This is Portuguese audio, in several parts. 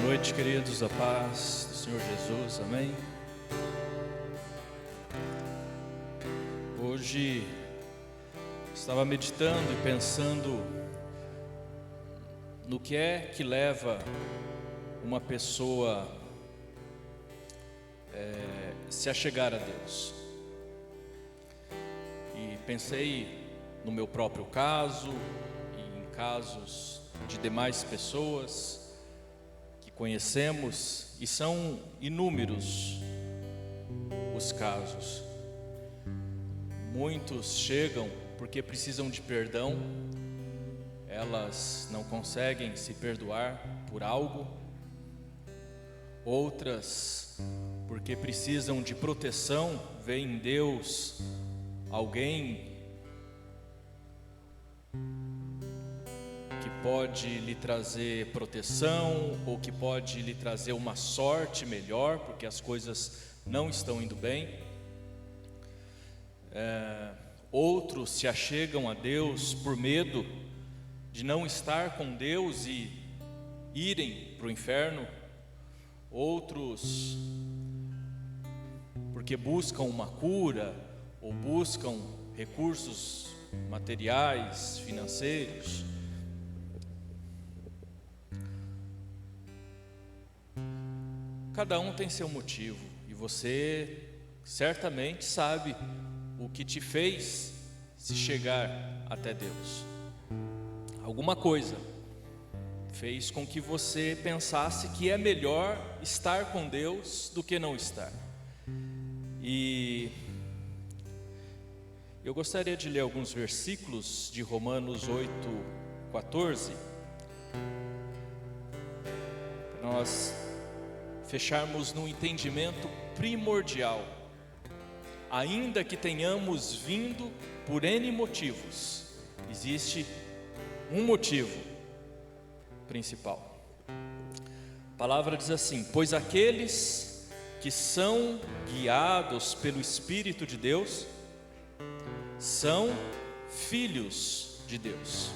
Boa noite, queridos, a paz do Senhor Jesus, amém? Hoje estava meditando e pensando no que é que leva uma pessoa se achegar a Deus. E pensei no meu próprio caso e em casos de demais pessoas que conhecemos, e são inúmeros os casos. Muitos chegam porque precisam de perdão, elas não conseguem se perdoar por algo. Outras porque precisam de proteção, veem em Deus alguém que pode lhe trazer proteção, ou que pode lhe trazer uma sorte melhor, porque as coisas não estão indo bem. Outros se achegam a Deus por medo de não estar com Deus e irem para o inferno. Outros porque buscam uma cura, ou buscam recursos materiais, financeiros. Cada um tem seu motivo, e você certamente sabe o que te fez se chegar até Deus. Alguma coisa fez com que você pensasse que é melhor estar com Deus do que não estar. E eu gostaria de ler alguns versículos de Romanos 8:14, para nós fecharmos no entendimento primordial. Ainda que tenhamos vindo por N motivos, existe um motivo principal. A palavra diz assim: pois aqueles que são guiados pelo Espírito de Deus são filhos de Deus.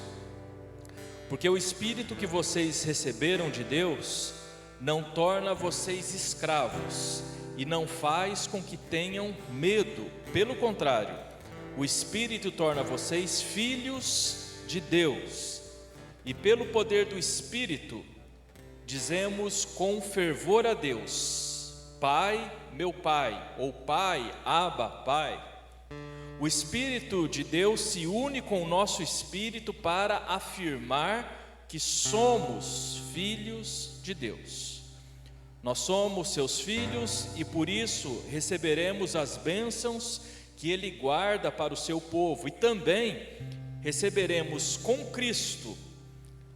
Porque o Espírito que vocês receberam de Deus não torna vocês escravos e não faz com que tenham medo. Pelo contrário, o Espírito torna vocês filhos de Deus. E pelo poder do Espírito dizemos com fervor a Deus: Pai, meu Pai, ou Pai, Abba, Pai. O Espírito de Deus se une com o nosso espírito para afirmar que somos filhos de Deus. Nós somos seus filhos e por isso receberemos as bênçãos que Ele guarda para o seu povo, e também receberemos com Cristo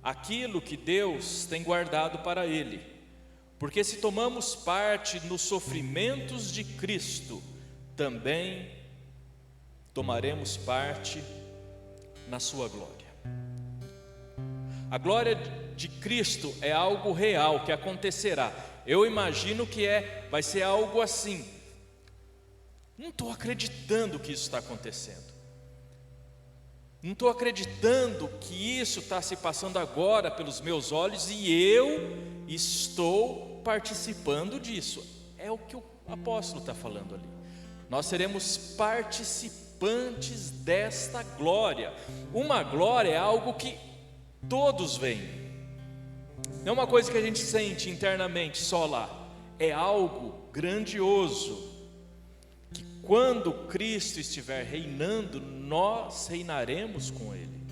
aquilo que Deus tem guardado para Ele. Porque se tomamos parte nos sofrimentos de Cristo, também tomaremos parte na sua glória. A glória de Cristo é algo real que acontecerá. Eu imagino que vai ser algo assim: não estou acreditando que isso está acontecendo. Não estou acreditando que isso está se passando agora pelos meus olhos e eu estou participando disso. É o que o apóstolo está falando ali. Nós seremos participantes desta glória. Uma glória é algo que todos veem. Não é uma coisa que a gente sente internamente só lá. É algo grandioso, que quando Cristo estiver reinando, nós reinaremos com Ele,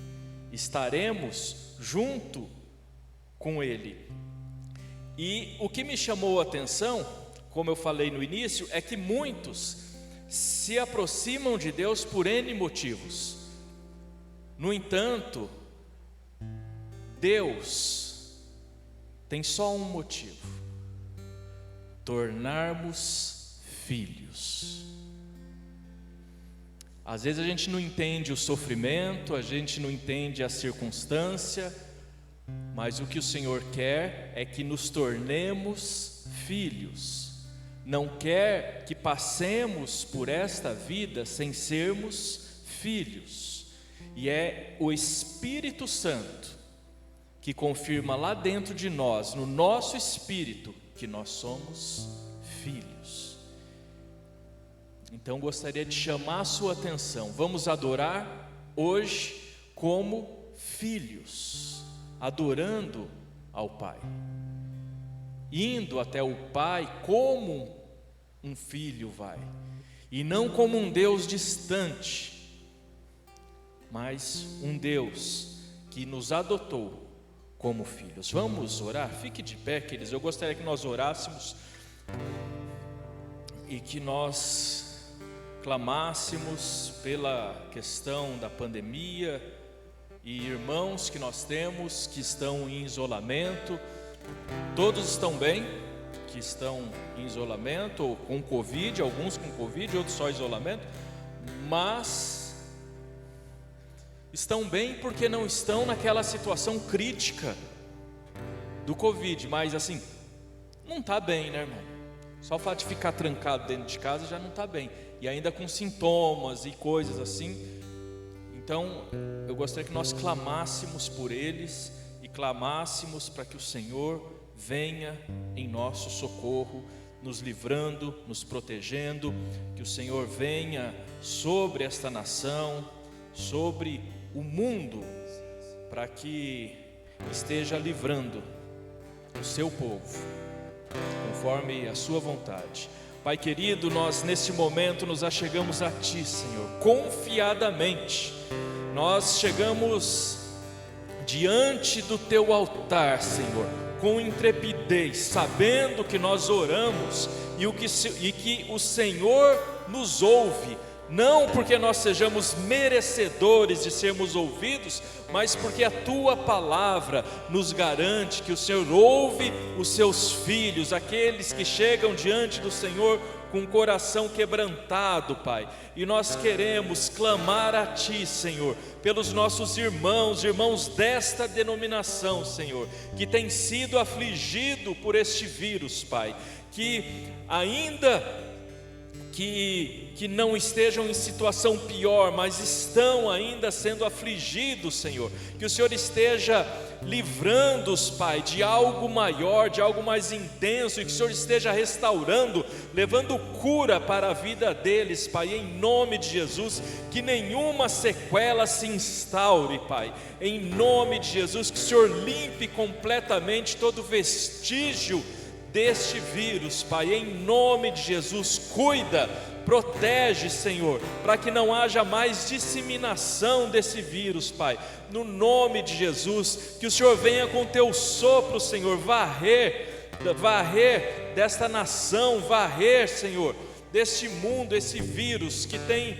estaremos junto com Ele. E o que me chamou a atenção, como eu falei no início, é que muitos se aproximam de Deus por N motivos. No entanto, Deus tem só um motivo: tornarmos filhos. Às vezes a gente não entende o sofrimento, a gente não entende a circunstância, mas o que o Senhor quer é que nos tornemos filhos. Não quer que passemos por esta vida sem sermos filhos. E é o Espírito Santo que que confirma lá dentro de nós, no nosso espírito, que nós somos filhos. Então gostaria de chamar a sua atenção. Vamos adorar hoje como filhos, adorando ao Pai, indo até o Pai como um filho vai, e não como um Deus distante, mas um Deus que nos adotou como filhos. Vamos orar? Fique de pé, queridos. Eu gostaria que nós orássemos e que nós clamássemos pela questão da pandemia e irmãos que nós temos que estão em isolamento. Todos estão bem, que estão em isolamento ou com Covid, alguns com Covid, outros só isolamento, mas estão bem porque não estão naquela situação crítica do Covid, mas assim, não está bem, né, irmão? Só o fato de ficar trancado dentro de casa já não está bem, e ainda com sintomas e coisas assim. Então eu gostaria que nós clamássemos por eles e clamássemos para que o Senhor venha em nosso socorro, nos livrando, nos protegendo, que o Senhor venha sobre esta nação, sobre o mundo, para que esteja livrando o seu povo, conforme a sua vontade. Pai querido, nós nesse momento nos achegamos a Ti, Senhor, confiadamente. Nós chegamos diante do Teu altar, Senhor, com intrepidez, sabendo que nós oramos e que o Senhor nos ouve, não porque nós sejamos merecedores de sermos ouvidos, mas porque a Tua palavra nos garante que o Senhor ouve os Seus filhos, aqueles que chegam diante do Senhor com o coração quebrantado, Pai. E nós queremos clamar a Ti, Senhor, pelos nossos irmãos desta denominação, Senhor, que tem sido afligido por este vírus, Pai, que ainda que não estejam em situação pior, mas estão ainda sendo afligidos, Senhor, que o Senhor esteja livrando-os, Pai, de algo maior, de algo mais intenso, e que o Senhor esteja restaurando, levando cura para a vida deles, Pai, em nome de Jesus, que nenhuma sequela se instaure, Pai, em nome de Jesus, que o Senhor limpe completamente todo vestígio deste vírus, Pai, em nome de Jesus. Cuida, protege, Senhor, para que não haja mais disseminação desse vírus, Pai, no nome de Jesus. Que o Senhor venha com Teu sopro, Senhor, varrer desta nação, varrer, Senhor, deste mundo, esse vírus que tem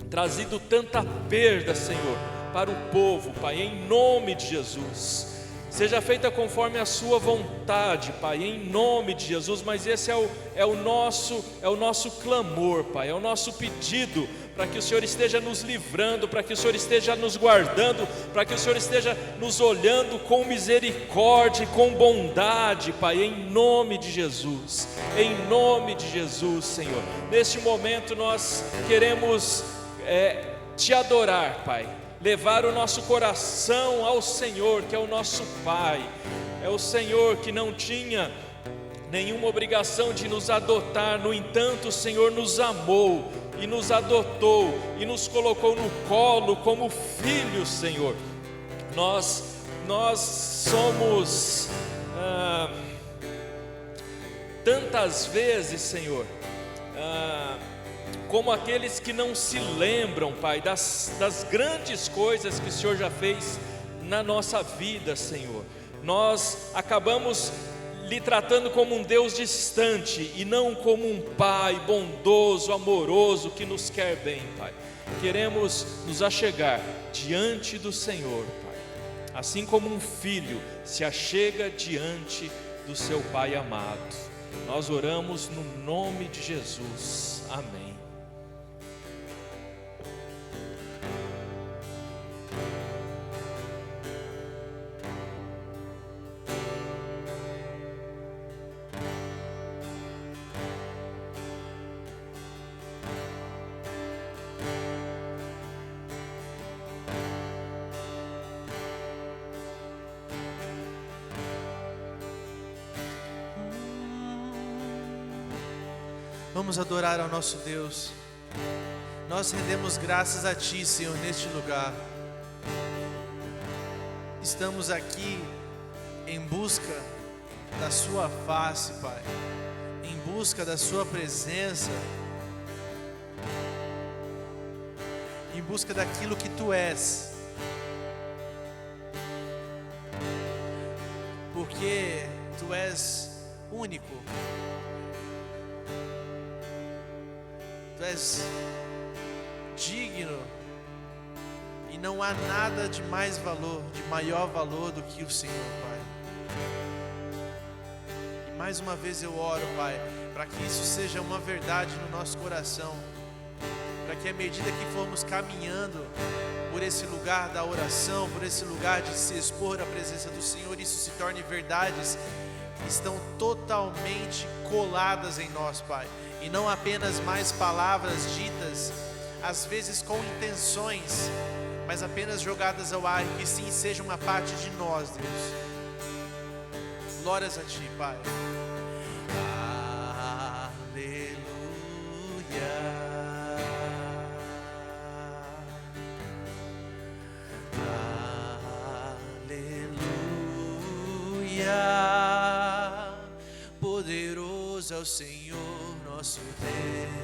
trazido tanta perda, Senhor, para o povo, Pai, em nome de Jesus. Seja feita conforme a Sua vontade, Pai, em nome de Jesus. Mas esse é o nosso clamor, Pai, é o nosso pedido, para que o Senhor esteja nos livrando, para que o Senhor esteja nos guardando, para que o Senhor esteja nos olhando com misericórdia e com bondade, Pai, em nome de Jesus, Senhor. Neste momento nós queremos Te adorar, Pai, levar o nosso coração ao Senhor, que é o nosso Pai. É o Senhor que não tinha nenhuma obrigação de nos adotar, no entanto o Senhor nos amou e nos adotou e nos colocou no colo como filhos, Senhor. Nós somos tantas vezes, Senhor, como aqueles que não se lembram, Pai, das grandes coisas que o Senhor já fez na nossa vida, Senhor. Nós acabamos lhe tratando como um Deus distante e não como um Pai bondoso, amoroso, que nos quer bem, Pai. Queremos nos achegar diante do Senhor, Pai, assim como um filho se achega diante do seu Pai amado. Nós oramos no nome de Jesus. Amém. Vamos adorar ao nosso Deus. Nós rendemos graças a Ti, Senhor, neste lugar. Estamos aqui em busca da Sua face, Pai, em busca da Sua presença, em busca daquilo que Tu és, porque Tu és único, Tu és digno, e não há nada de mais valor, de maior valor do que o Senhor, Pai. E mais uma vez eu oro, Pai, para que isso seja uma verdade no nosso coração, para que à medida que formos caminhando por esse lugar da oração, por esse lugar de se expor à presença do Senhor, isso se torne verdades que estão totalmente coladas em nós, Pai, e não apenas mais palavras ditas, às vezes com intenções, mas apenas jogadas ao ar, e que sim seja uma parte de nós, Deus. Glórias a Ti, Pai. Aleluia. Aleluia. Poderoso é o Senhor nosso Deus.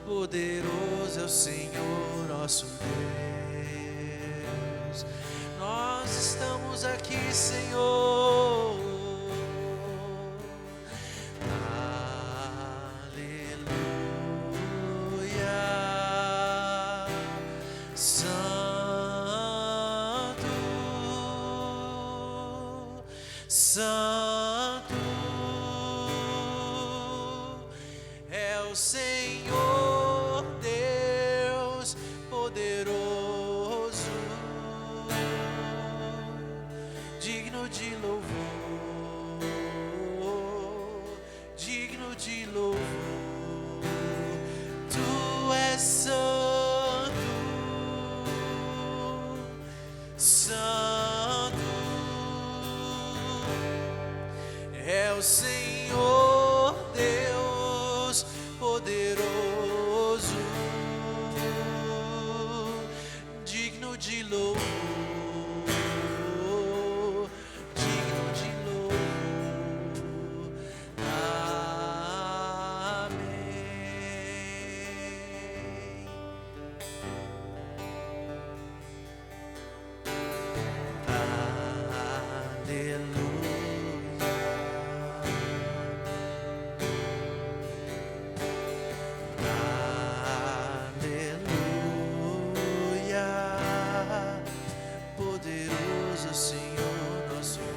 Poderoso é o Senhor nosso Deus. Nós estamos aqui, Senhor. Aleluia. Santo, Santo é o Senhor Deus poderoso, digno de louvor, digno de louvor. Tu és santo, santo é o Senhor Deus poderoso, digno de louvor, digno de louvor. Amém. Aleluia. Poderoso Senhor nosso Deus.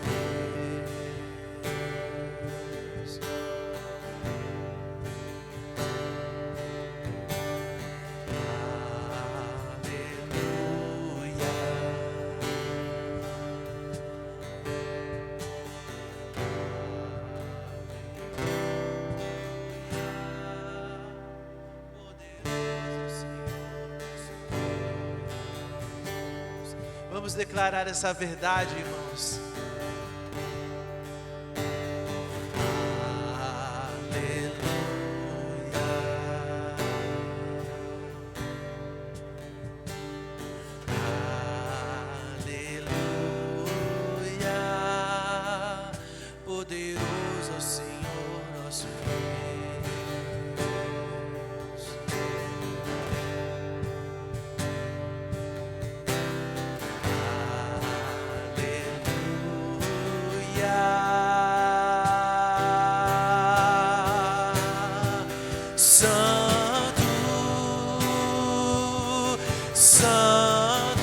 Vamos declarar essa verdade, irmãos. Aleluia. Poderoso é o Senhor nosso Deus. Santo, Santo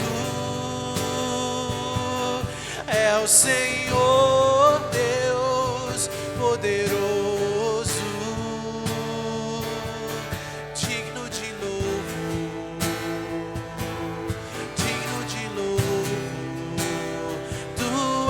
é o Senhor Deus poderoso, digno de louvor, digno de louvor. Tu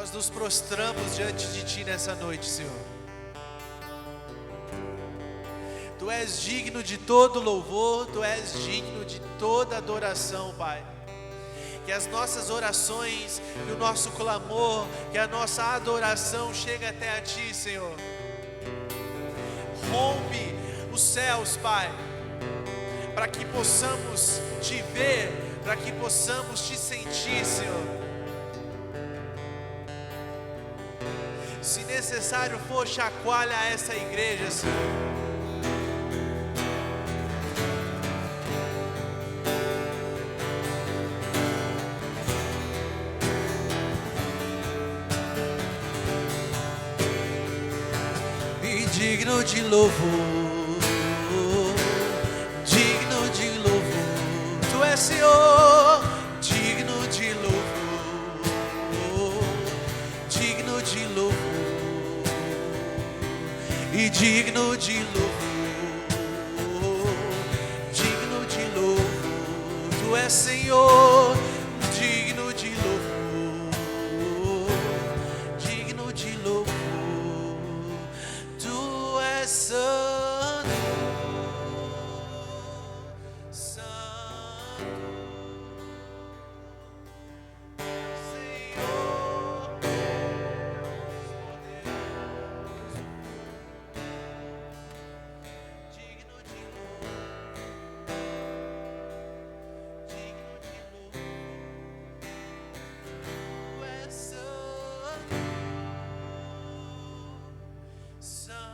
Nós nos prostramos diante de Ti nessa noite, Senhor. Tu és digno de todo louvor, Tu és digno de toda adoração, Pai. Que as nossas orações, que o nosso clamor, que a nossa adoração chegue até a Ti, Senhor. Rompe os céus, Pai, para que possamos Te ver, para que possamos Te sentir, Senhor. Se necessário for, chacoalha essa igreja, Senhor. Digno de louvor, digno de louvor, Tu és Senhor, digno de louvor, digno de louvor, e digno de louvor, digno de louvor, Tu és Senhor, digno de louvor, digno de louvor. Santo, Santo, Senhor, digno de louvor, digno de louvor, Tu és santo, santo.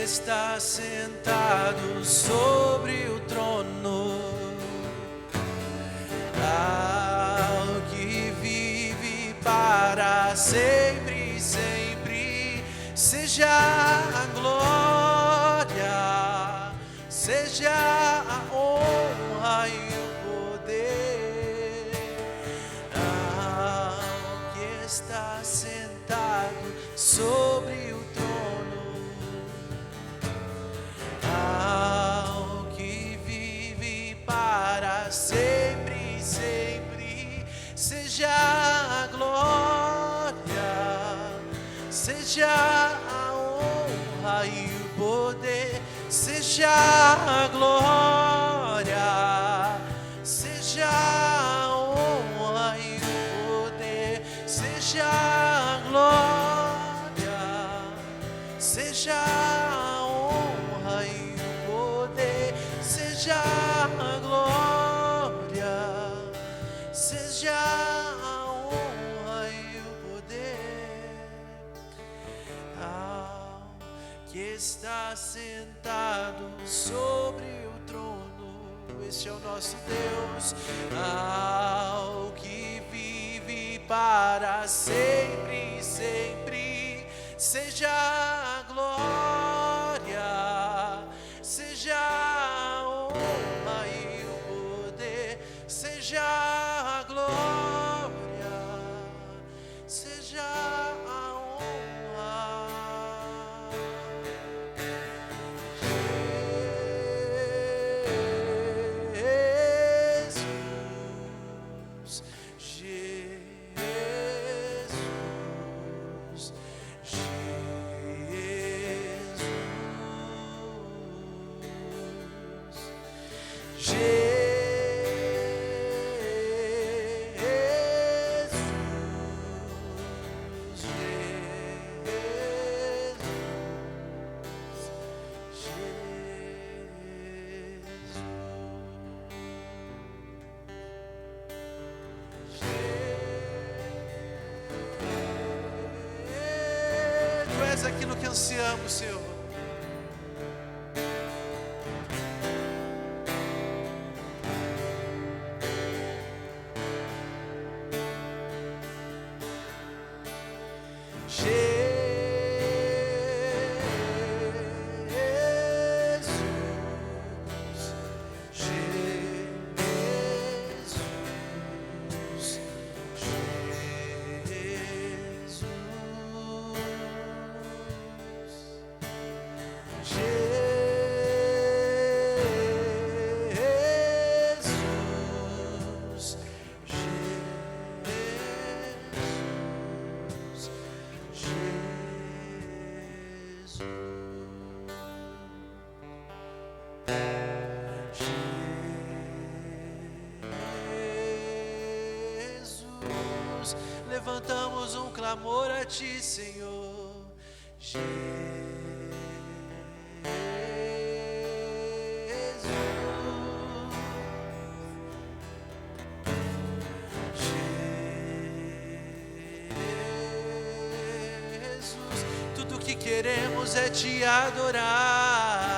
Está sentado sobre o trono, ao que vive para sempre, sempre, seja a glória, seja a honra e o poder, ao que está sentado sobre o sempre, sempre, seja a glória, seja a honra e o poder, seja a glória, seja a honra e o poder, seja a glória, seja a honra e o poder, seja a glória. Seja a honra e o poder ao que está sentado sobre o trono. Este é o nosso Deus, ao que vive para sempre, sempre. Seja a glória, seja a honra e o poder, seja a glória, seja a honra. Jesus, Jesus, ansiamos, Senhor. Levantamos um clamor a Ti, Senhor. Jesus. Jesus, tudo que queremos é Te adorar.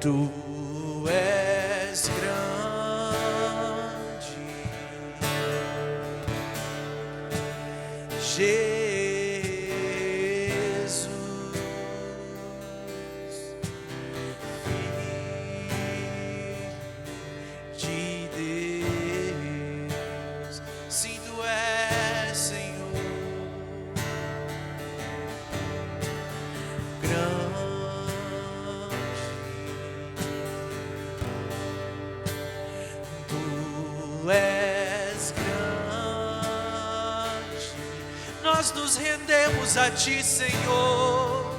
Tu és grande, Jesus, Filho de Deus. Sim, Tu és Senhor. nos rendemos a Ti, Senhor.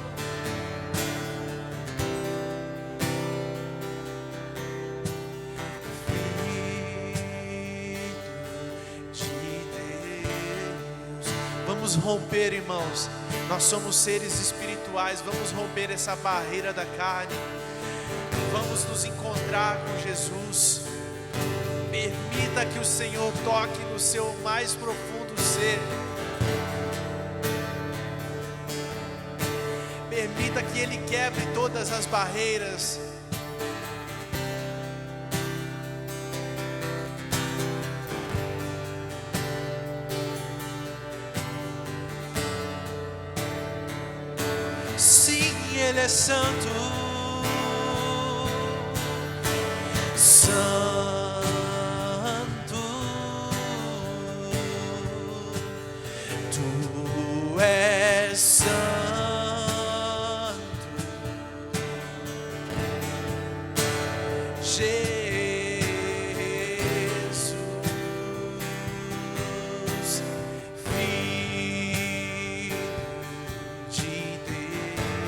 Vamos romper, irmãos. Nós somos seres espirituais. Vamos romper essa barreira da carne. Vamos nos encontrar com Jesus. Permita que o Senhor toque no seu mais profundo ser. Permita que Ele quebre todas as barreiras. Sim, Ele é santo, santo, Tu és santo, Jesus, Filho de Deus.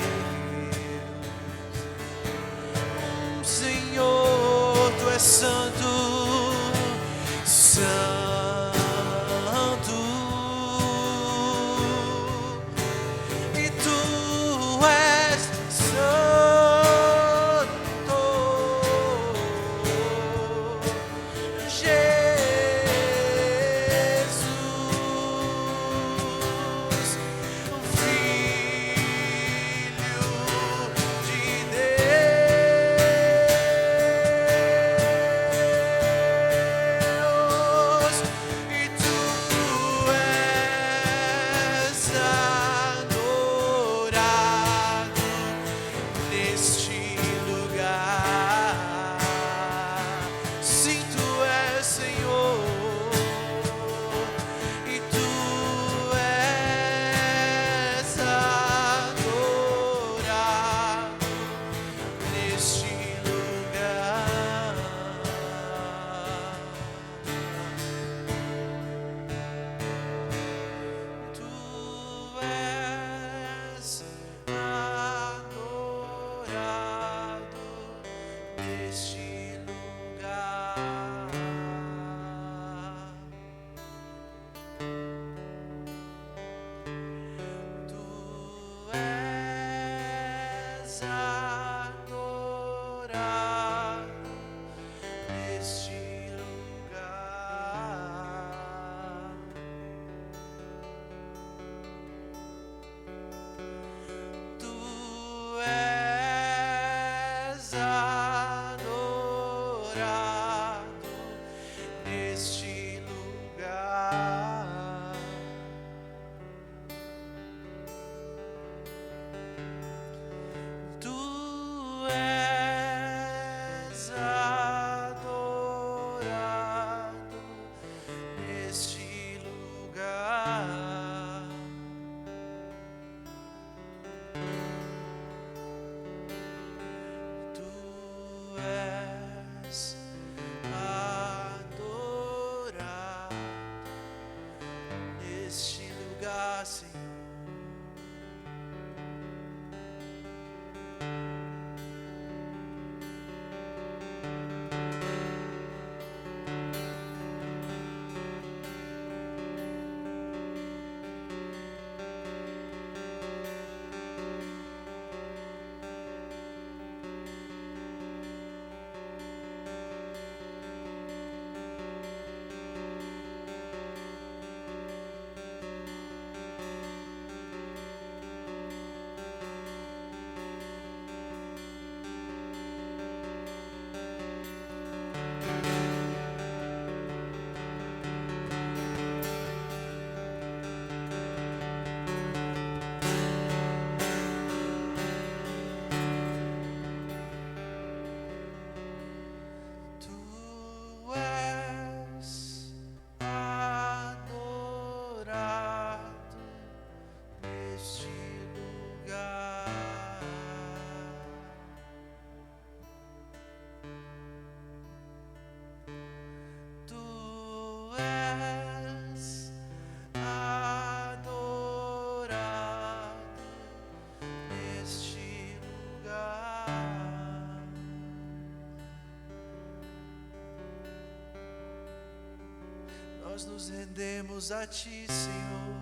nós nos rendemos a Ti, Senhor.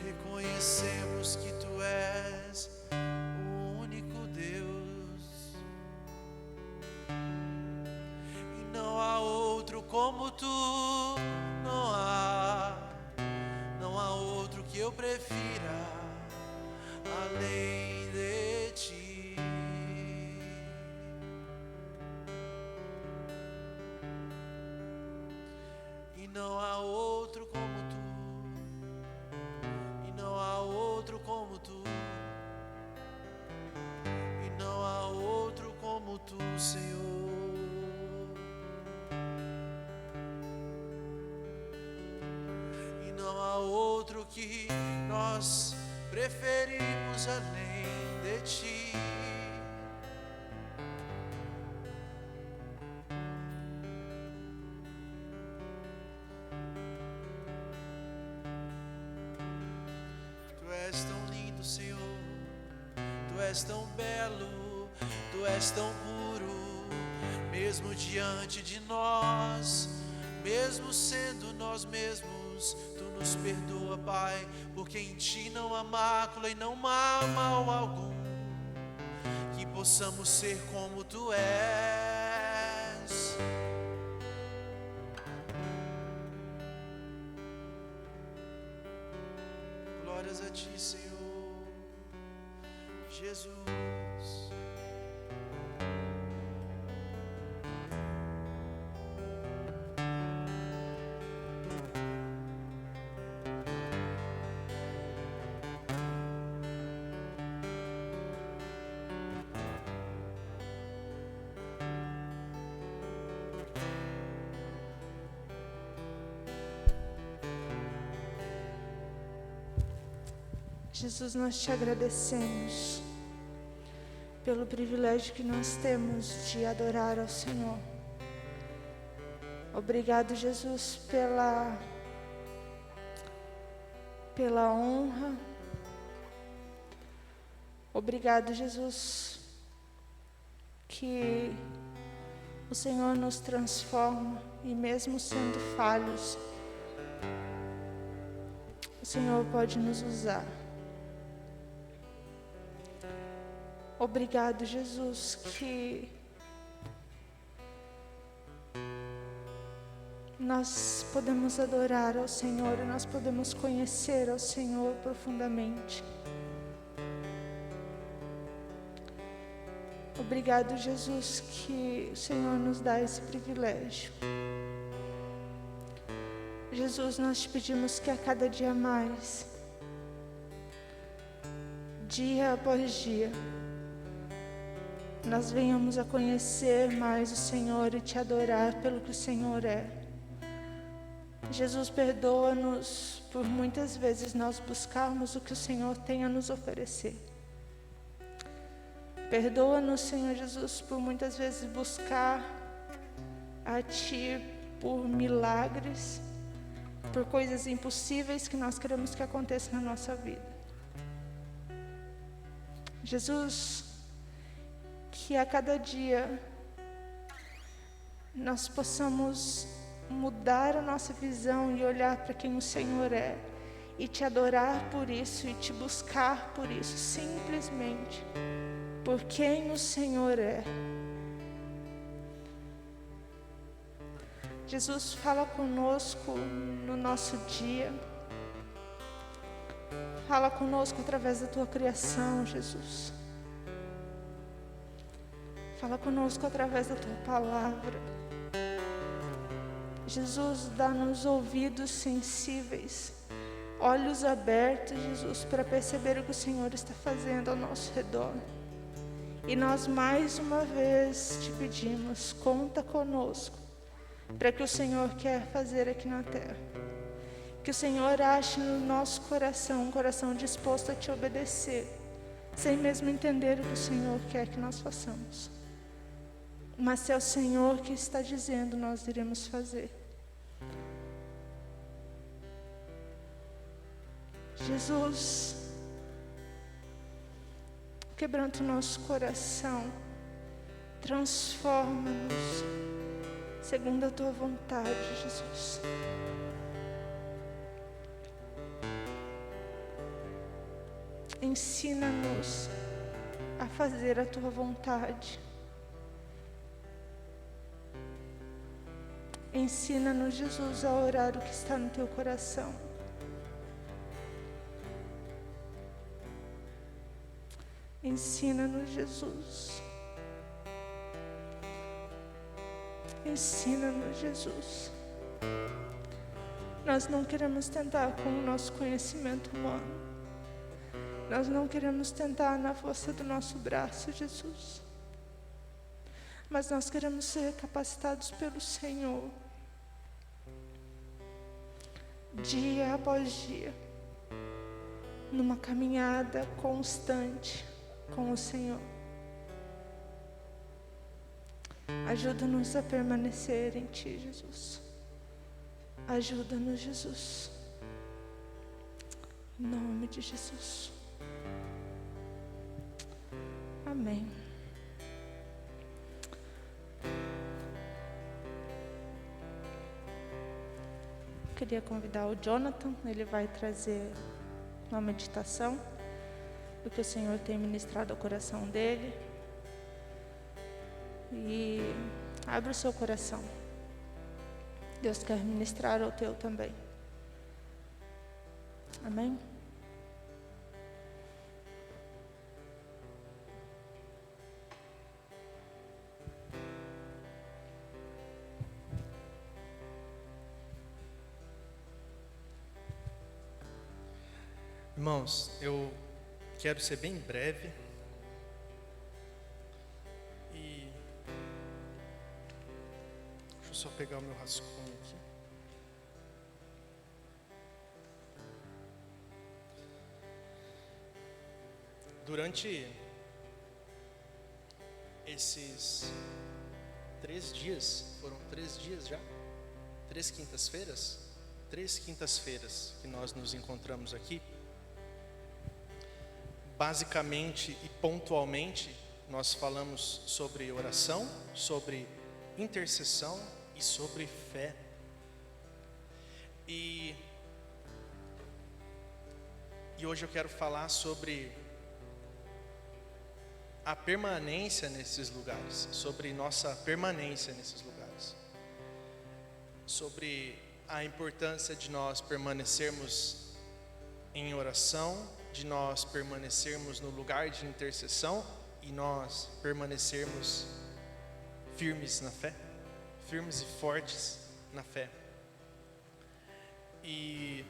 Reconhecemos que Tu és o único Deus e não há outro como Tu. Não há outro que eu prefira além de Ti. E não há outro como Tu. E não há outro como Tu. E não há outro como Tu, Senhor. E não há outro que nós preferimos além de Ti. Tu és tão lindo, Senhor. Tu és tão belo. Tu és tão puro. Mesmo diante de nós, mesmo sendo nós mesmos, Tu nos perdoa, Pai, porque em Ti não há mácula e não há mal algum. Que possamos ser como Tu és. Glórias a Ti, Senhor Jesus. Jesus, nós Te agradecemos pelo privilégio que nós temos de adorar ao Senhor. Obrigado, Jesus, pela honra. Obrigado, Jesus, que o Senhor nos transforma e mesmo sendo falhos, o Senhor pode nos usar. Obrigado, Jesus, que nós podemos adorar ao Senhor e nós podemos conhecer ao Senhor profundamente. Obrigado, Jesus, que o Senhor nos dá esse privilégio. Jesus, nós Te pedimos que a cada dia mais, dia após dia, nós venhamos a conhecer mais o Senhor e Te adorar pelo que o Senhor é. Jesus, perdoa-nos por muitas vezes nós buscarmos o que o Senhor tem a nos oferecer. Perdoa-nos, Senhor Jesus, por muitas vezes buscar a Ti por milagres, por coisas impossíveis que nós queremos que aconteça na nossa vida. Jesus, que a cada dia nós possamos mudar a nossa visão e olhar para quem o Senhor é e Te adorar por isso e Te buscar por isso, simplesmente por quem o Senhor é. Jesus, fala conosco no nosso dia. Fala conosco através da Tua criação, Jesus. Fala conosco através da Tua palavra. Jesus, dá-nos ouvidos sensíveis, olhos abertos, Jesus, para perceber o que o Senhor está fazendo ao nosso redor. E nós mais uma vez Te pedimos, conta conosco, para que o Senhor quer fazer aqui na terra. Que o Senhor ache no nosso coração um coração disposto a Te obedecer, sem mesmo entender o que o Senhor quer que nós façamos. Mas se é o Senhor que está dizendo, nós iremos fazer. Jesus, quebranta o nosso coração Transforma-nos segundo a tua vontade, Jesus. Ensina-nos a fazer a tua vontade. Ensina-nos, Jesus, a orar o que está no teu coração. Ensina-nos, Jesus. Ensina-nos, Jesus. Nós não queremos tentar com o nosso conhecimento humano. Nós não queremos tentar na força do nosso braço, Jesus. Mas nós queremos ser capacitados pelo Senhor. Dia após dia. Numa caminhada constante com o Senhor. Ajuda-nos a permanecer em Ti, Jesus. Ajuda-nos, Jesus. Em nome de Jesus. Amém. Queria convidar o Jonathan, ele vai trazer uma meditação do que o Senhor tem ministrado ao coração dele. E abre o seu coração. Deus quer ministrar ao teu também. Amém? Irmãos, eu quero ser bem breve e deixa eu só pegar o meu rascunho aqui. Durante esses 3 dias, foram 3 dias já? 3 quintas-feiras? 3 quintas-feiras que nós nos encontramos aqui. Basicamente e pontualmente, nós falamos sobre oração, sobre intercessão e sobre fé. E hoje eu quero falar sobre a permanência nesses lugares, sobre nossa permanência nesses lugares, sobre a importância de nós permanecermos em oração, de nós permanecermos no lugar de intercessão e nós permanecermos firmes na fé, firmes e fortes na fé. E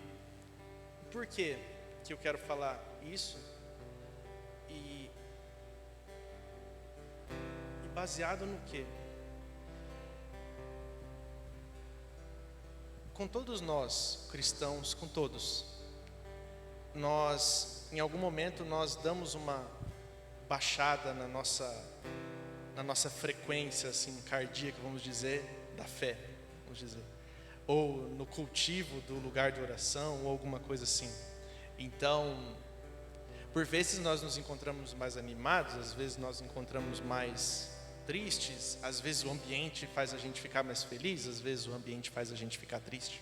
por que eu quero falar isso? E baseado no quê? Com todos nós, cristãos, com todos, nós, em algum momento, nós damos uma baixada na nossa frequência, assim, cardíaca, vamos dizer, da fé, vamos dizer, ou no cultivo do lugar de oração, ou alguma coisa assim. Então, por vezes nós nos encontramos mais animados, às vezes nós nos encontramos mais tristes, às vezes o ambiente faz a gente ficar mais feliz, às vezes o ambiente faz a gente ficar triste.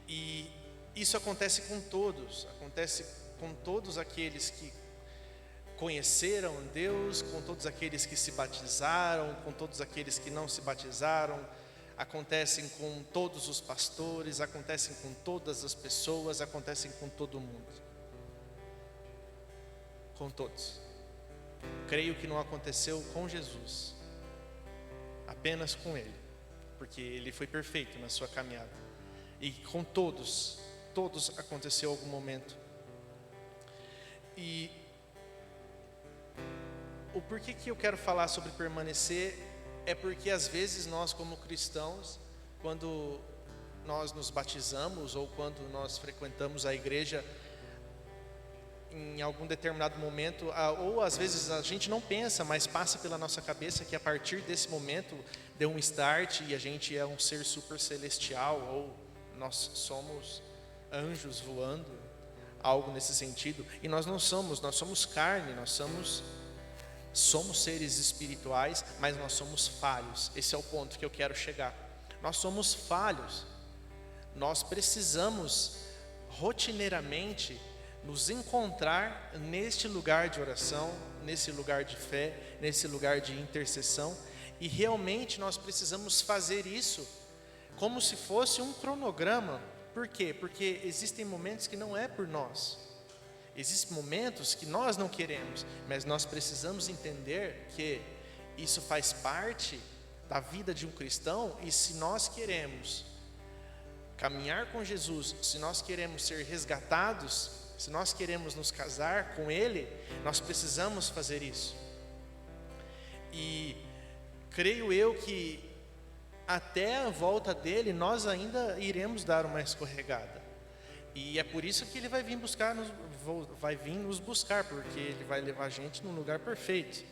E isso acontece com todos aqueles que conheceram Deus, com todos aqueles que se batizaram, com todos aqueles que não se batizaram, acontecem com todos os pastores, acontecem com todas as pessoas, acontecem com todo mundo. Com todos. Creio que não aconteceu com Jesus, apenas com Ele, porque Ele foi perfeito na sua caminhada. E com todos aconteceu algum momento. E o porquê que eu quero falar sobre permanecer é porque às vezes nós, como cristãos, quando nós nos batizamos ou quando nós frequentamos a igreja, em algum determinado momento, ou às vezes a gente não pensa, mas passa pela nossa cabeça que a partir desse momento deu um start e a gente é um ser super celestial, ou nós somos anjos voando, algo nesse sentido. E nós não somos, nós somos carne, nós somos Somos seres espirituais, mas nós somos falhos. Esse é o ponto que eu quero chegar. Nós somos falhos. Nós precisamos rotineiramente nos encontrar neste lugar de oração, nesse lugar de fé, nesse lugar de intercessão, e realmente nós precisamos fazer isso como se fosse um cronograma. Por quê? Porque existem momentos que não é por nós. Existem momentos que nós não queremos, mas nós precisamos entender que isso faz parte da vida de um cristão, e se nós queremos caminhar com Jesus, se nós queremos ser resgatados, se nós queremos nos casar com Ele, nós precisamos fazer isso. E creio eu que até a volta dele nós ainda iremos dar uma escorregada. E é por isso que Ele vai vir nos buscar, porque Ele vai levar a gente num lugar perfeito.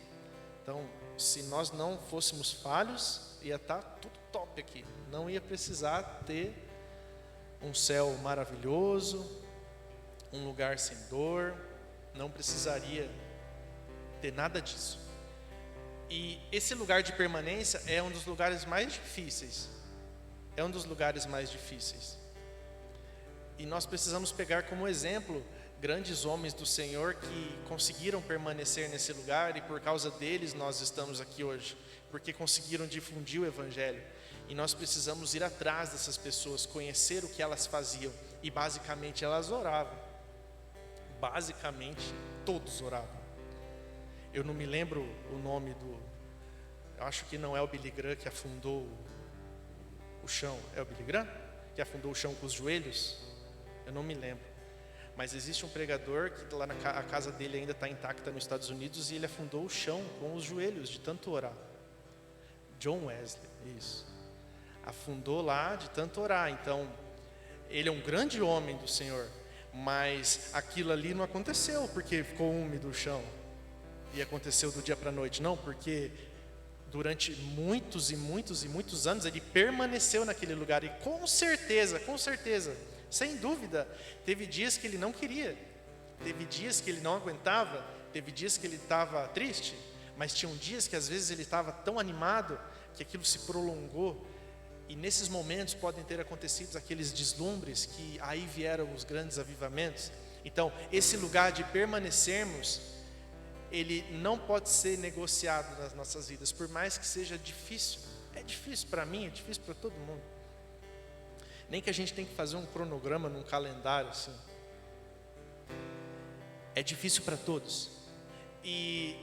Então, se nós não fôssemos falhos, ia estar tudo top aqui. Não ia precisar ter um céu maravilhoso, um lugar sem dor, não precisaria ter nada disso. E esse lugar de permanência é um dos lugares mais difíceis. É um dos lugares mais difíceis. E nós precisamos pegar como exemplo grandes homens do Senhor que conseguiram permanecer nesse lugar, e por causa deles nós estamos aqui hoje, porque conseguiram difundir o Evangelho. E nós precisamos ir atrás dessas pessoas, conhecer o que elas faziam. E basicamente elas oravam. Basicamente todos oravam. Eu não me lembro o nome eu acho que não é o Billy Graham que afundou o chão. É o Billy Graham que afundou o chão com os joelhos? Eu não me lembro. Mas existe um pregador que lá a casa dele ainda está intacta nos Estados Unidos, e ele afundou o chão com os joelhos de tanto orar. John Wesley, isso. Afundou lá de tanto orar. Então, ele é um grande homem do Senhor, mas aquilo ali não aconteceu porque ficou úmido o chão e aconteceu do dia para a noite. Não, porque durante muitos e muitos e muitos anos ele permaneceu naquele lugar. E com certeza, sem dúvida, teve dias que ele não queria, teve dias que ele não aguentava, teve dias que ele estava triste, mas tinham dias que às vezes ele estava tão animado que aquilo se prolongou. E nesses momentos podem ter acontecido aqueles deslumbres que aí vieram os grandes avivamentos. Então, esse lugar de permanecermos, ele não pode ser negociado nas nossas vidas, por mais que seja difícil. É difícil para mim, é difícil para todo mundo. Nem que a gente tenha que fazer um cronograma num calendário assim. É difícil para todos. E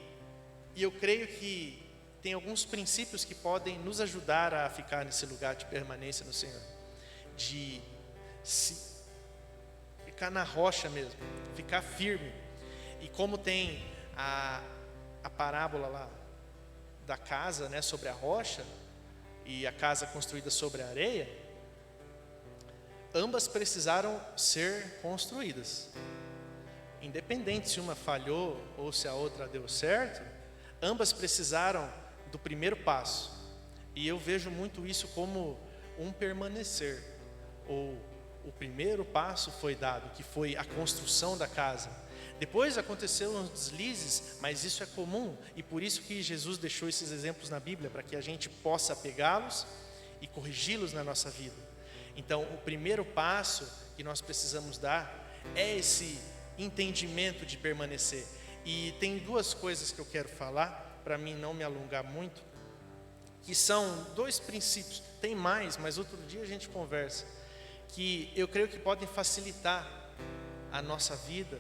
eu creio que tem alguns princípios que podem nos ajudar a ficar nesse lugar de permanência no Senhor, de ficar na rocha mesmo, ficar firme. E como tem a parábola lá da casa, né, sobre a rocha, e a casa construída sobre a areia, ambas precisaram ser construídas. Independente se uma falhou ou se a outra deu certo, ambas precisaram do primeiro passo. E eu vejo muito isso como um permanecer. Ou o primeiro passo foi dado, que foi a construção da casa. Depois aconteceram os deslizes, mas isso é comum, e por isso que Jesus deixou esses exemplos na Bíblia, para que a gente possa pegá-los e corrigi-los na nossa vida. Então, o primeiro passo que nós precisamos dar é esse entendimento de permanecer. E tem duas coisas que eu quero falar, para mim não me alongar muito, que são dois princípios. Tem mais, mas outro dia a gente conversa, que eu creio que podem facilitar a nossa vida,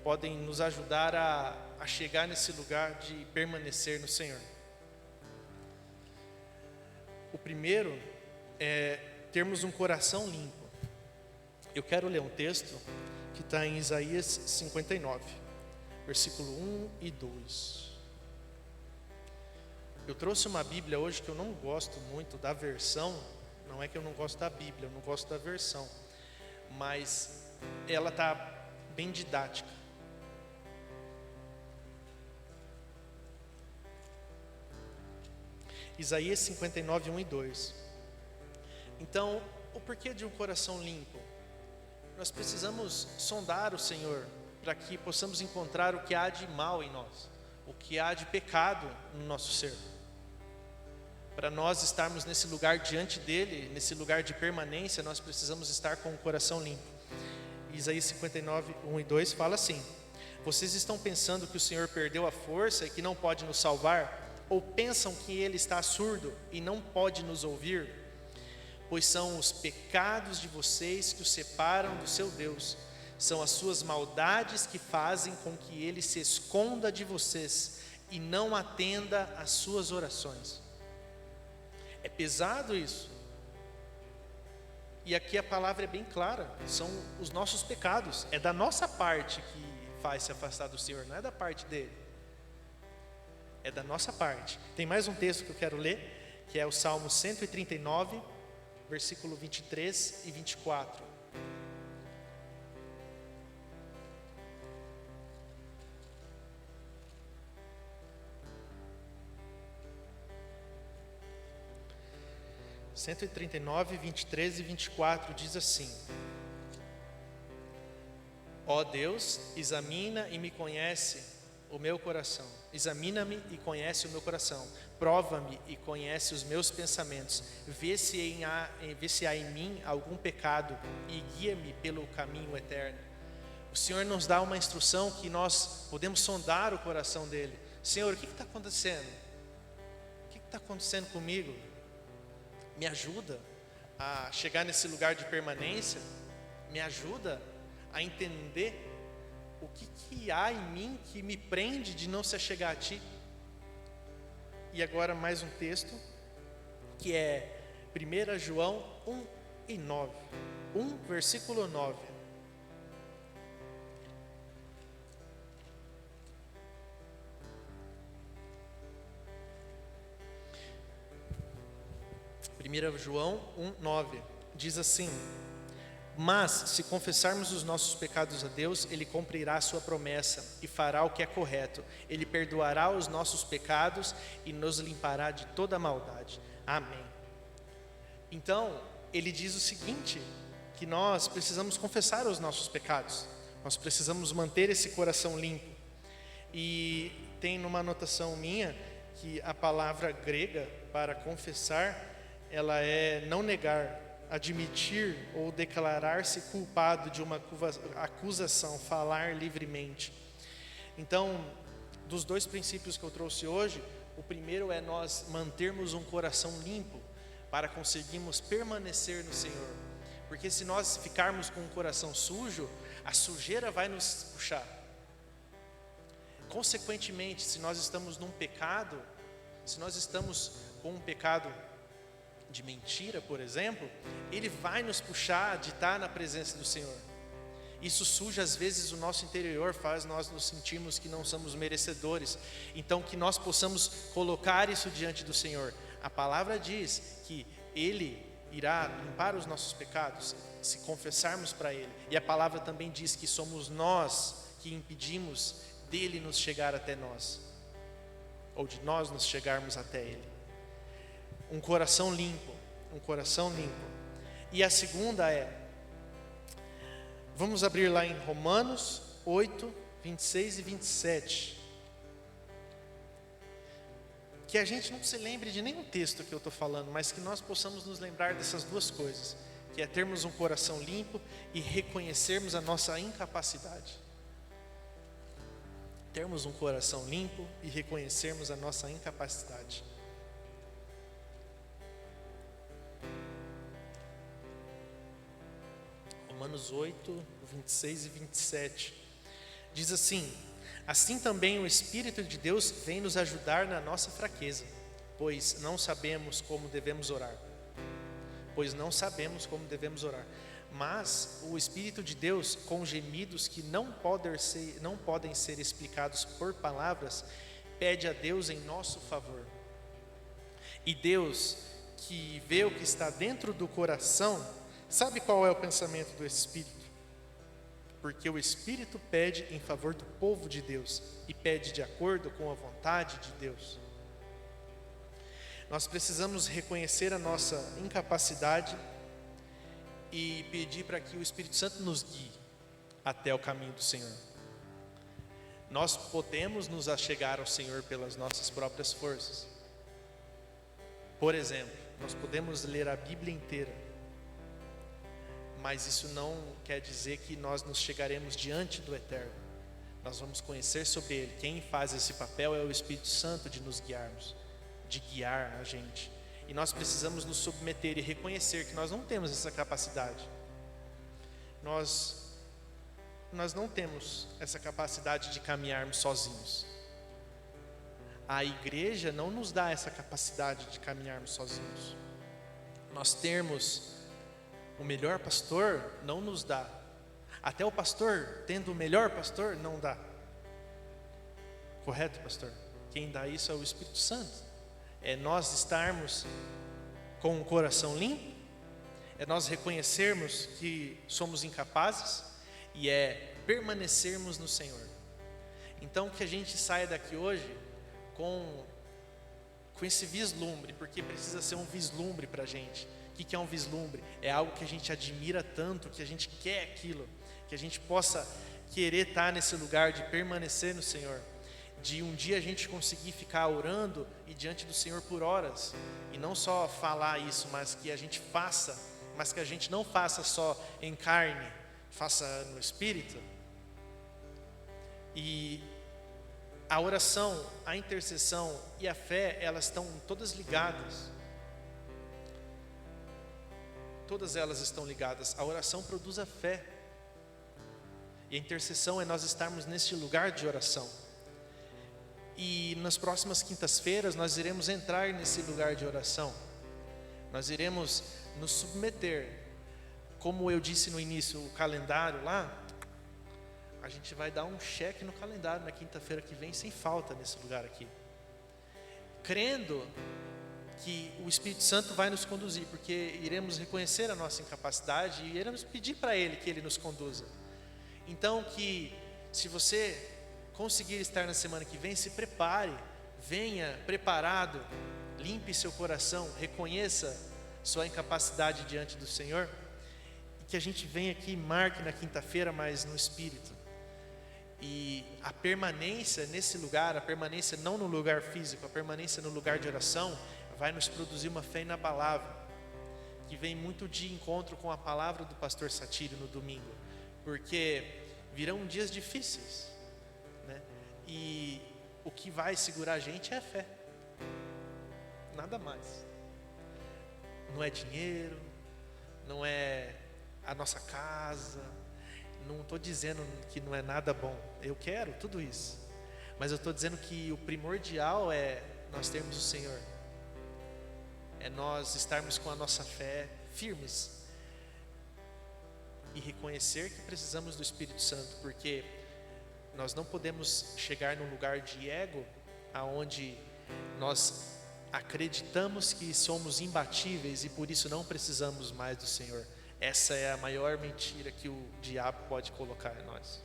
podem nos ajudar a chegar nesse lugar de permanecer no Senhor. O primeiro é termos um coração limpo. Eu quero ler um texto que está em Isaías 59, versículo 1 e 2. Eu trouxe uma Bíblia hoje que eu não gosto muito da versão. Não é que eu não gosto da Bíblia, eu não gosto da versão, mas ela está bem didática. Isaías 59, 1 e 2. Então, o porquê de um coração limpo? Nós precisamos sondar o Senhor para que possamos encontrar o que há de mal em nós, o que há de pecado no nosso ser. Para nós estarmos nesse lugar diante dele, nesse lugar de permanência, nós precisamos estar com o coração limpo. Isaías 59, 1 e 2 fala assim: vocês estão pensando que o Senhor perdeu a força e que não pode nos salvar? Ou pensam que ele está surdo e não pode nos ouvir? Pois são os pecados de vocês que o separam do seu Deus. São as suas maldades que fazem com que ele se esconda de vocês e não atenda às suas orações. É pesado isso. E aqui a palavra é bem clara, são os nossos pecados. É da nossa parte que faz se afastar do Senhor, não é da parte dele. É da nossa parte. Tem mais um texto que eu quero ler, que é o Salmo 139, versículo 23 e 24. (139, 23 e 24) diz assim: ó Deus, examina e me conhece o meu coração. Examina-me e conhece o meu coração. Prova-me e conhece os meus pensamentos. Vê se há em mim algum pecado e guia-me pelo caminho eterno. O Senhor nos dá uma instrução que nós podemos sondar o coração dele. Senhor, o que está acontecendo? O que está acontecendo comigo? Me ajuda a chegar nesse lugar de permanência. Me ajuda a entender o que há em mim que me prende de não se achegar a Ti. E agora mais um texto, que é 1 João 1 e 9. 1, versículo 9. João 1, 9, diz assim: mas se confessarmos os nossos pecados a Deus, Ele cumprirá a sua promessa e fará o que é correto. Ele perdoará os nossos pecados e nos limpará de toda maldade. Amém. Então, ele diz o seguinte, que nós precisamos confessar os nossos pecados. Nós precisamos manter esse coração limpo. E tem numa anotação minha que a palavra grega para confessar, ela é não negar, admitir ou declarar-se culpado de uma acusação, falar livremente. Então, dos dois princípios que eu trouxe hoje, o primeiro é nós mantermos um coração limpo para conseguirmos permanecer no Senhor. Porque se nós ficarmos com um coração sujo, a sujeira vai nos puxar. Consequentemente, se nós estamos num pecado, se nós estamos com um pecado de mentira, por exemplo, ele vai nos puxar de estar na presença do Senhor. Isso suja às vezes o nosso interior, faz nós nos sentirmos que não somos merecedores. Então que nós possamos colocar isso diante do Senhor. A palavra diz que Ele irá limpar os nossos pecados se confessarmos para Ele. E a palavra também diz que somos nós que impedimos dele nos chegar até nós, ou de nós nos chegarmos até Ele. Um coração limpo, um coração limpo. E a segunda é, vamos abrir lá em Romanos 8, 26 e 27. Que a gente não se lembre de nenhum texto que eu estou falando, mas que nós possamos nos lembrar dessas duas coisas, que é termos um coração limpo e reconhecermos a nossa incapacidade. Termos um coração limpo e reconhecermos a nossa incapacidade. Romanos 8, 26 e 27, diz assim: assim também o Espírito de Deus vem nos ajudar na nossa fraqueza, pois não sabemos como devemos orar. Mas o Espírito de Deus, com gemidos que não podem ser explicados por palavras, pede a Deus em nosso favor. E Deus, que vê o que está dentro do coração, sabe qual é o pensamento do Espírito? Porque o Espírito pede em favor do povo de Deus e pede de acordo com a vontade de Deus. Nós precisamos reconhecer a nossa incapacidade e pedir para que o Espírito Santo nos guie até o caminho do Senhor. Nós podemos nos achegar ao Senhor pelas nossas próprias forças. Por exemplo, nós podemos ler a Bíblia inteira, mas isso não quer dizer que nós nos chegaremos diante do Eterno. Nós vamos conhecer sobre Ele. Quem faz esse papel é o Espírito Santo de nos guiarmos, de guiar a gente. E nós precisamos nos submeter e reconhecer que nós não temos essa capacidade. Nós não temos essa capacidade de caminharmos sozinhos. A igreja não nos dá essa capacidade de caminharmos sozinhos. Nós termos o melhor pastor não nos dá. Até o pastor, tendo o melhor pastor, não dá. Correto, pastor? Quem dá isso é o Espírito Santo. É nós estarmos com o coração limpo, é nós reconhecermos que somos incapazes e é permanecermos no Senhor. Então que a gente saia daqui hoje com esse vislumbre, porque precisa ser um vislumbre para a gente. O que é um vislumbre? É algo que a gente admira tanto, que a gente quer aquilo, que a gente possa querer estar nesse lugar de permanecer no Senhor, de um dia a gente conseguir ficar orando e diante do Senhor por horas, e não só falar isso, mas que a gente faça, mas que a gente não faça só em carne, faça no Espírito. E a oração, a intercessão e a fé, elas estão todas ligadas. Todas elas estão ligadas. A oração produz a fé. E a intercessão é nós estarmos neste lugar de oração. E nas próximas quintas-feiras nós iremos entrar nesse lugar de oração. Nós iremos nos submeter. Como eu disse no início, o calendário lá, a gente vai dar um cheque no calendário na quinta-feira que vem, sem falta nesse lugar aqui. Crendo que o Espírito Santo vai nos conduzir, porque iremos reconhecer a nossa incapacidade e iremos pedir para Ele que Ele nos conduza. Então que, se você conseguir estar na semana que vem, se prepare, venha preparado, limpe seu coração, reconheça sua incapacidade diante do Senhor, e que a gente venha aqui e marque na quinta-feira, mas no Espírito. E a permanência nesse lugar, a permanência não no lugar físico, a permanência no lugar de oração, vai nos produzir uma fé inabalável, que vem muito de encontro com a palavra do pastor Satírio no domingo, porque virão dias difíceis, né? E o que vai segurar a gente é a fé, nada mais. Não é dinheiro, não é a nossa casa, não estou dizendo que não é nada bom, eu quero tudo isso, mas eu estou dizendo que o primordial é nós termos o Senhor, é nós estarmos com a nossa fé firmes e reconhecer que precisamos do Espírito Santo, porque nós não podemos chegar num lugar de ego, aonde nós acreditamos que somos imbatíveis e por isso não precisamos mais do Senhor. Essa é a maior mentira que o diabo pode colocar em nós,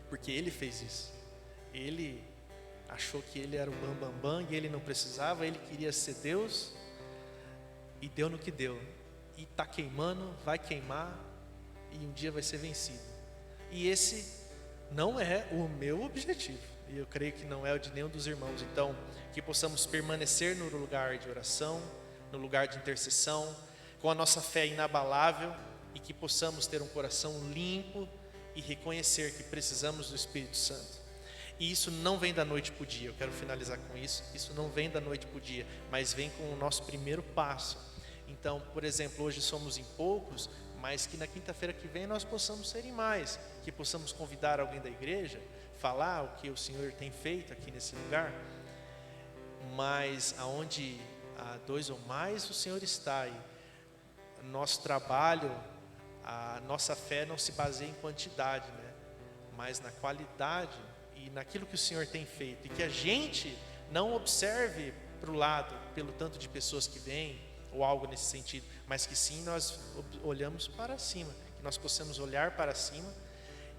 porque ele fez isso. Ele achou que ele era o bambambam e ele não precisava, ele queria ser Deus e deu no que deu. E está queimando, vai queimar e um dia vai ser vencido. E esse não é o meu objetivo, e eu creio que não é o de nenhum dos irmãos. Então, que possamos permanecer no lugar de oração, no lugar de intercessão, com a nossa fé inabalável, e que possamos ter um coração limpo e reconhecer que precisamos do Espírito Santo. E isso não vem da noite para o dia, eu quero finalizar com isso. Isso não vem da noite para o dia, mas vem com o nosso primeiro passo. Então, por exemplo, hoje somos em poucos, mas que na quinta-feira que vem nós possamos ser em mais, que possamos convidar alguém da igreja, falar o que o Senhor tem feito aqui nesse lugar. Mas aonde há dois ou mais, o Senhor está. E nosso trabalho, a nossa fé não se baseia em quantidade, né? Mas na qualidade e naquilo que o Senhor tem feito, e que a gente não observe para o lado, pelo tanto de pessoas que vêm, ou algo nesse sentido, mas que sim nós olhamos para cima, que nós possamos olhar para cima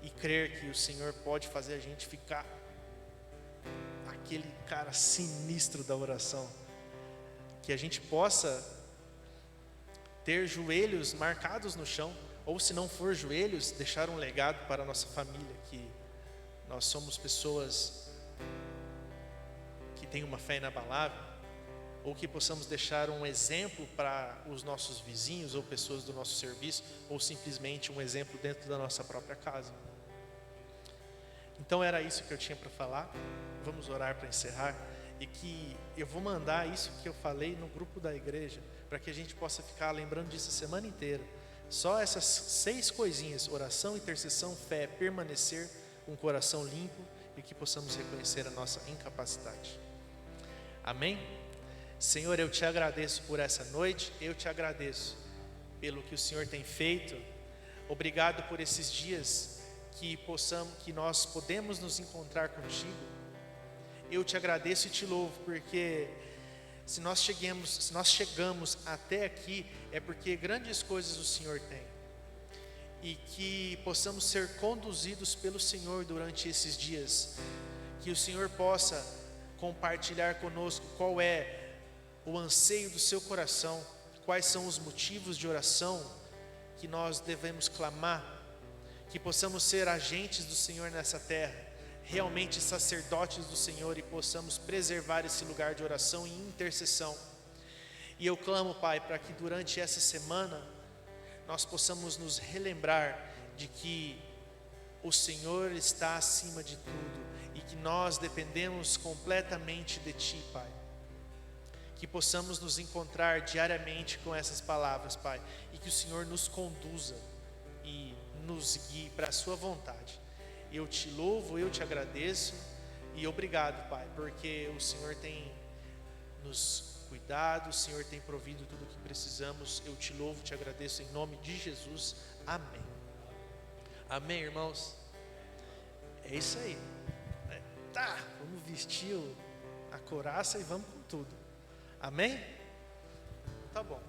e crer que o Senhor pode fazer a gente ficar aquele cara sinistro da oração, que a gente possa ter joelhos marcados no chão, ou se não for joelhos, deixar um legado para a nossa família, que nós somos pessoas que têm uma fé inabalável, ou que possamos deixar um exemplo para os nossos vizinhos ou pessoas do nosso serviço, ou simplesmente um exemplo dentro da nossa própria casa. Então era isso que eu tinha para falar. Vamos orar para encerrar, e que eu vou mandar isso que eu falei no grupo da igreja, para que a gente possa ficar lembrando disso a semana inteira. Só essas 6 coisinhas: oração, intercessão, fé, permanecer com o coração limpo, e que possamos reconhecer a nossa incapacidade. Amém? Senhor, eu te agradeço por essa noite, eu te agradeço pelo que o Senhor tem feito. Obrigado por esses dias que nós podemos nos encontrar contigo. Eu te agradeço e te louvo, porque se nós chegamos até aqui, é porque grandes coisas o Senhor tem, e que possamos ser conduzidos pelo Senhor durante esses dias, que o Senhor possa compartilhar conosco qual é o anseio do seu coração, quais são os motivos de oração que nós devemos clamar, que possamos ser agentes do Senhor nessa terra, realmente sacerdotes do Senhor, e possamos preservar esse lugar de oração e intercessão. E eu clamo, Pai, para que durante essa semana nós possamos nos relembrar de que o Senhor está acima de tudo e que nós dependemos completamente de Ti, Pai. Que possamos nos encontrar diariamente com essas palavras, Pai, e que o Senhor nos conduza e nos guie para a sua vontade. Eu te louvo, eu te agradeço, e obrigado, Pai, porque o Senhor tem nos cuidado, o Senhor tem provido tudo o que precisamos. Eu te louvo, te agradeço em nome de Jesus. Amém. Amém, irmãos? É isso aí. Tá, vamos vestir a couraça e vamos com tudo. Amém? Tá bom.